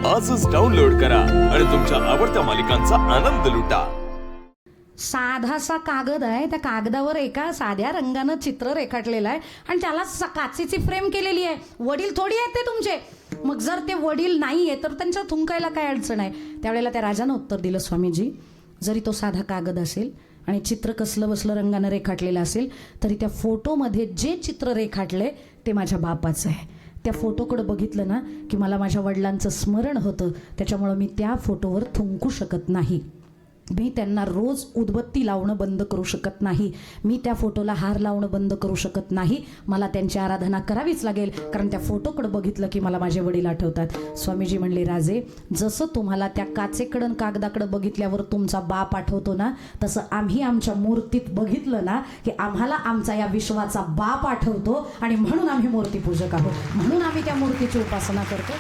आजच डाउनलोड करा आणि तुमच्या आवडत्या मालिकांचा आनंद लुटा। साधासा कागद आहे, त्या कागदावर एका साध्या रंगानं चित्र रेखाटलेलं आहे आणि त्याला काचेची फ्रेम केलेली आहे। वडील थोडी आहेत ते तुमचे, मग जर ते वडील नाही आहे तर त्यांच्या थुंकायला काय अडचण आहे? त्यावेळेला त्या राजानं उत्तर दिलं, स्वामीजी जरी तो साधा कागद असेल आणि चित्र कसलं बसलं रंगानं रेखाटलेलं असेल तरी त्या फोटोमध्ये जे चित्र रेखाटले ते माझ्या बापाचं आहे। त्या फोटोकडे बघितलं ना की मला माझ्या वडिलांचं स्मरण होतं, त्याच्यामुळं मी त्या फोटोवर थुंकू शकत नाही। मी त्यांना रोज उदबत्ती लावणं बंद करू शकत नाही, मी त्या फोटोला हार लावणं बंद करू शकत नाही। मला त्यांची आराधना करावीच लागेल, कारण त्या फोटोकडे बघितलं की मला माझे वडील आठवतात। स्वामीजी म्हणले, राजे जसं तुम्हाला त्या काचेकडं कागदाकडे बघितल्यावर तुमचा बाप आठवतो ना, तसं आम्ही आमच्या मूर्तीत बघितलं ना की आम्हाला आमचा या विश्वाचा बाप आठवतो आणि म्हणून आम्ही मूर्तीपूजक आहोत, म्हणून आम्ही त्या मूर्तीची उपासना करतो।